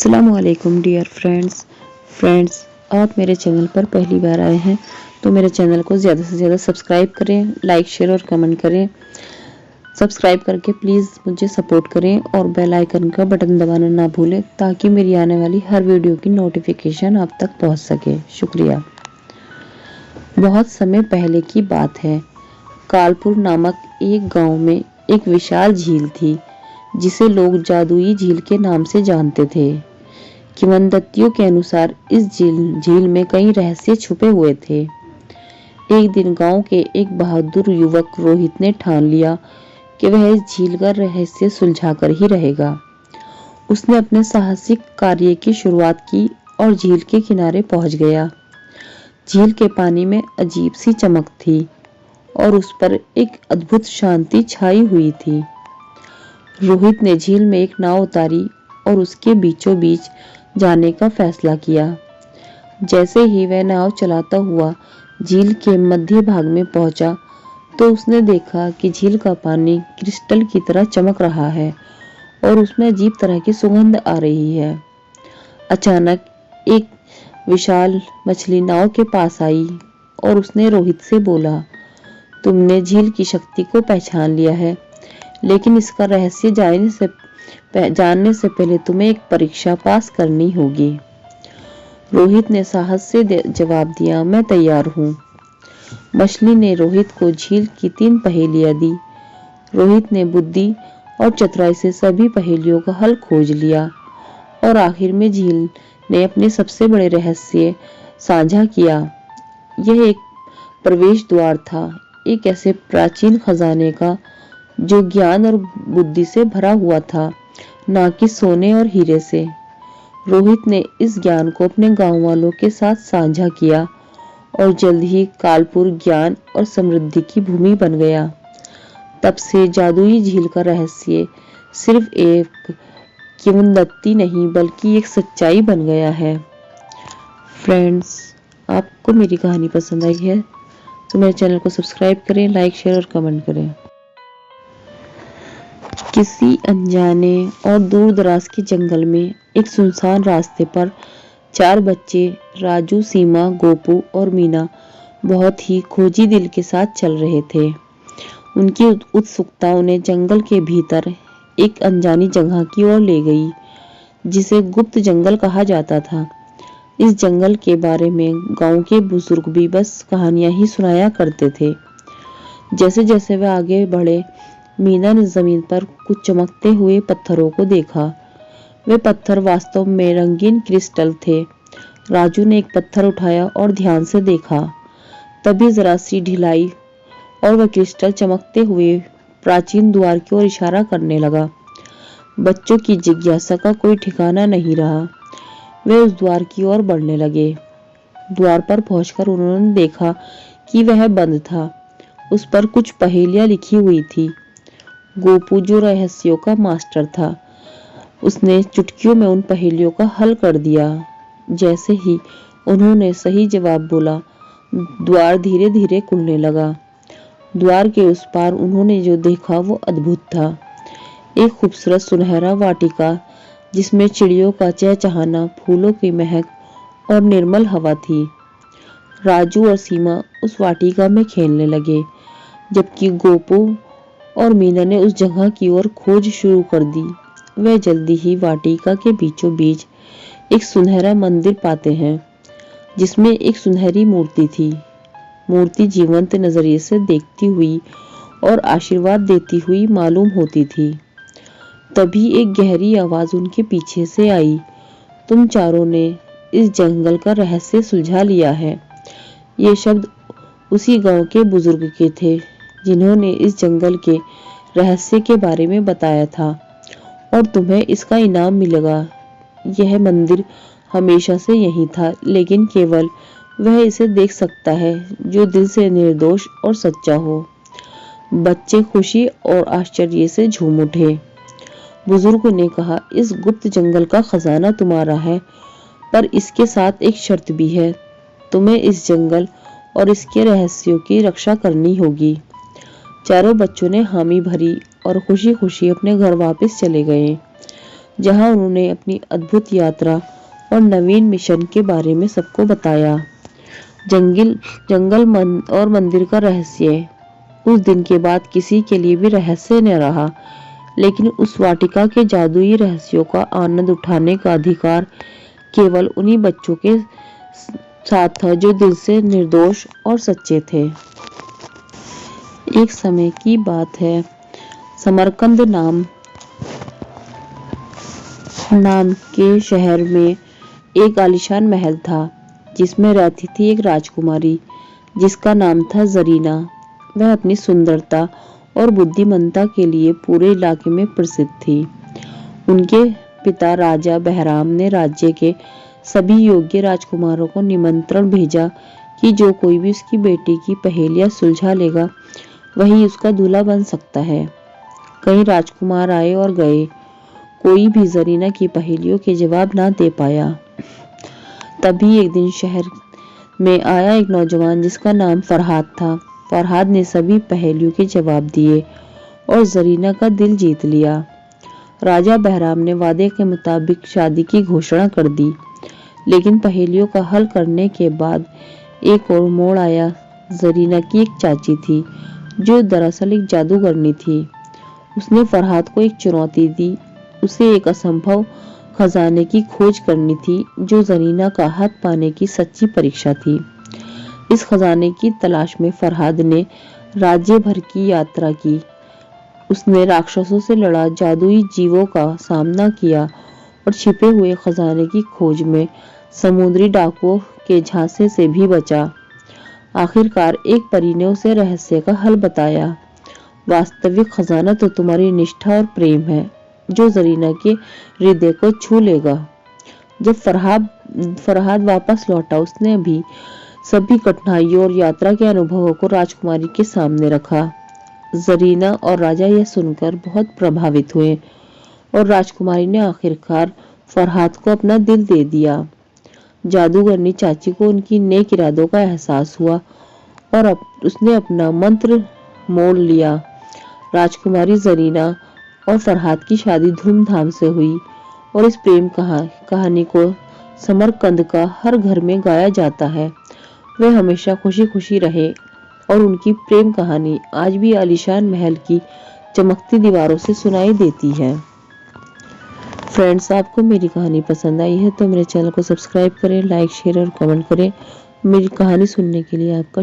अस्सलामुअलैकुम dear friends, आप मेरे चैनल पर पहली बार आए हैं तो मेरे चैनल को ज़्यादा से ज़्यादा सब्सक्राइब करें, लाइक शेयर और कमेंट करें। सब्सक्राइब करके प्लीज़ मुझे सपोर्ट करें और बेल आइकन का बटन दबाना ना भूलें ताकि मेरी आने वाली हर वीडियो की नोटिफिकेशन आप तक पहुंच सके। शुक्रिया। बहुत समय पहले की बात है। कालपुर नामक एक गांव में एक विशाल झील थी जिसे लोग जादुई झील के नाम से जानते थे। किंवदंतियों के अनुसार इस झील में कई रहस्य छुपे हुए थे। एक दिन गांव के एक बहादुर युवक रोहित ने ठान लिया कि वह इस झील का रहस्य सुलझाकर ही रहेगा। उसने अपने साहसिक कार्य की शुरुआत की और झील के किनारे पहुंच गया। झील के पानी में अजीब सी चमक थी और उस पर एक अद्भुत शांति छाई हुई थी। रोहित ने झील में एक नाव उतारी और उसके बीचों बीच जाने का फैसला किया। जैसे ही वह नाव चलाता हुआ झील के मध्य भाग में पहुंचा तो उसने देखा कि झील का पानी क्रिस्टल की तरह चमक रहा है और उसमें अजीब तरह की सुगंध आ रही है। अचानक एक विशाल मछली नाव के पास आई और उसने रोहित से बोला, तुमने झील की शक्ति को पहचान लिया है, लेकिन इसका रहस्य जानने से पहले तुम्हें एक परीक्षा पास करनी होगी। रोहित ने साहस से जवाब दिया, मैं तैयार हूँ। मछली ने रोहित को झील की 3 पहेलियां दी। रोहित ने बुद्धि और चतुराई से सभी पहेलियों का हल खोज लिया और आखिर में झील ने अपने सबसे बड़े रहस्य साझा किया। यह एक प्रवेश द्वार था, एक ऐसे प्राचीन खजाने का जो ज्ञान और बुद्धि से भरा हुआ था, ना कि सोने और हीरे से। रोहित ने इस ज्ञान को अपने गांव वालों के साथ साझा किया और जल्द ही कालपुर ज्ञान और समृद्धि की भूमि बन गया। तब से जादुई झील का रहस्य सिर्फ एक किंवदंती नहीं बल्कि एक सच्चाई बन गया है। फ्रेंड्स, आपको मेरी कहानी पसंद आई है तो मेरे चैनल को सब्सक्राइब करें, लाइक शेयर और कमेंट करें। किसी अनजाने और दूर दराज के जंगल में एक सुनसान रास्ते पर 4 बच्चे राजू, सीमा, गोपू और मीना बहुत ही खोजी दिल के साथ चल रहे थे। उनकी उत्सुकता उन्हें जंगल के भीतर एक अनजानी जगह की ओर ले गई जिसे गुप्त जंगल कहा जाता था। इस जंगल के बारे में गांव के बुजुर्ग भी बस कहानियां ही सुनाया करते थे। जैसे जैसे वे आगे बढ़े, मीना ने जमीन पर कुछ चमकते हुए पत्थरों को देखा। वे पत्थर वास्तव में रंगीन क्रिस्टल थे। राजू ने एक पत्थर उठाया और ध्यान से देखा। तभी जरा सी ढिलाई और वह क्रिस्टल चमकते हुए प्राचीन द्वार की ओर इशारा करने लगा। बच्चों की जिज्ञासा का कोई ठिकाना नहीं रहा। वे उस द्वार की ओर बढ़ने लगे। द्वार पर पहुंचकर उन्होंने देखा कि वह बंद था। उस पर कुछ पहेलियां लिखी हुई थी। गोपू, जो रहस्यों का मास्टर था, उसने चुटकियों में उन पहेलियों का हल कर दिया। जैसे ही उन्होंने सही जवाब बोला, द्वार धीरे धीरे खुलने लगा। द्वार के उस पार उन्होंने जो देखा वो अद्भुत था। एक खूबसूरत सुनहरा वाटिका जिसमें चिड़ियों का चहचहाना, फूलों की महक और निर्मल हवा थी। राजू और सीमा उस वाटिका में खेलने लगे, जबकि गोपू और मीना ने उस जगह की ओर खोज शुरू कर दी। वे जल्दी ही वाटिका के बीचों बीच एक सुनहरा मंदिर पाते हैं जिसमें एक सुनहरी मूर्ति थी। मूर्ति जीवंत नजरिए से देखती हुई और आशीर्वाद देती हुई मालूम होती थी। तभी एक गहरी आवाज उनके पीछे से आई, तुम चारों ने इस जंगल का रहस्य सुलझा लिया है। ये शब्द उसी गांव के बुजुर्ग के थे जिन्होंने इस जंगल के रहस्य के बारे में बताया था और तुम्हें इसका इनाम मिलेगा। यह मंदिर हमेशा से यही था, लेकिन केवल वह इसे देख सकता है जो दिल से निर्दोष और सच्चा हो। बच्चे खुशी और आश्चर्य से झूम उठे। बुजुर्गों ने कहा, इस गुप्त जंगल का खजाना तुम्हारा है, पर इसके साथ एक शर्त भी है। तुम्हें इस जंगल और इसके रहस्यों की रक्षा करनी होगी। चारों बच्चों ने हामी भरी और खुशी खुशी अपने घर वापस चले गए। जहां उन्होंने अपनी अद्भुत यात्रा और नवीन मिशन के बारे में सबको बताया। जंगल और मंदिर का रहस्य उस दिन के बाद किसी के लिए भी रहस्य न रहा, लेकिन उस वाटिका के जादुई रहस्यों का आनंद उठाने का अधिकार केवल उन्हीं बच्चों के साथ था जो दिल से निर्दोष और सच्चे थे। एक समय की बात है, समरकंद नाम के शहर में एक आलीशान महल था, जिसमें रहती थी एक राजकुमारी जिसका नाम था जरीना। वह अपनी सुंदरता और बुद्धिमत्ता के लिए पूरे इलाके में प्रसिद्ध थी। उनके पिता राजा बहराम ने राज्य के सभी योग्य राजकुमारों को निमंत्रण भेजा कि जो कोई भी उसकी बेटी की पहेलियां सुलझा लेगा वही उसका दूल्हा बन सकता है। कई राजकुमार आए और गए, कोई भी जरीना की पहेलियों के जवाब ना दे पाया। तभी एक दिन शहर में आया एक नौजवान जिसका नाम फरहाद था। फरहाद ने सभी पहेलियों के जवाब दिए और जरीना का दिल जीत लिया। राजा बहराम ने वादे के मुताबिक शादी की घोषणा कर दी, लेकिन पहेलियों का हल करने के बाद एक और मोड़ आया। जरीना की एक चाची थी जो दरअसल एक जादूगरनी थी। उसने फरहाद को एक चुनौती दी। उसे एक असंभव खजाने की खोज करनी थी जो जरीना का हाथ पाने की सच्ची परीक्षा थी। इस खजाने की तलाश में फरहाद ने राज्य भर की यात्रा की। उसने राक्षसों से लड़ा, जादुई जीवों का सामना किया और छिपे हुए खजाने की खोज में समुद्री डाकुओं के झांसे से भी बचा। आखिरकार एक परी ने उसे रहस्य का हल बताया। वास्तविक खजाना तो तुम्हारी निष्ठा और प्रेम है, जो जरीना के हृदय को छू लेगा। जब फरहाद वापस लौटा, उसने भी सभी कठिनाइयों और यात्रा के अनुभवों को राजकुमारी के सामने रखा। जरीना और राजा यह सुनकर बहुत प्रभावित हुए और राजकुमारी ने आखिरकार फरहाद को अपना दिल दे दिया। जादूगरनी चाची को उनकी नेक इरादों का एहसास हुआ और उसने अपना मंत्र मोड़ लिया। राजकुमारी जरीना और फरहाद की शादी धूमधाम से हुई और इस प्रेम कहानी को समरकंद का हर घर में गाया जाता है। वे हमेशा खुशी खुशी रहे और उनकी प्रेम कहानी आज भी आलीशान महल की चमकती दीवारों से सुनाई देती है। फ्रेंड्स, आपको मेरी कहानी पसंद आई है तो मेरे चैनल को सब्सक्राइब करें, लाइक, शेयर और कमेंट करें। मेरी कहानी सुनने के लिए आपका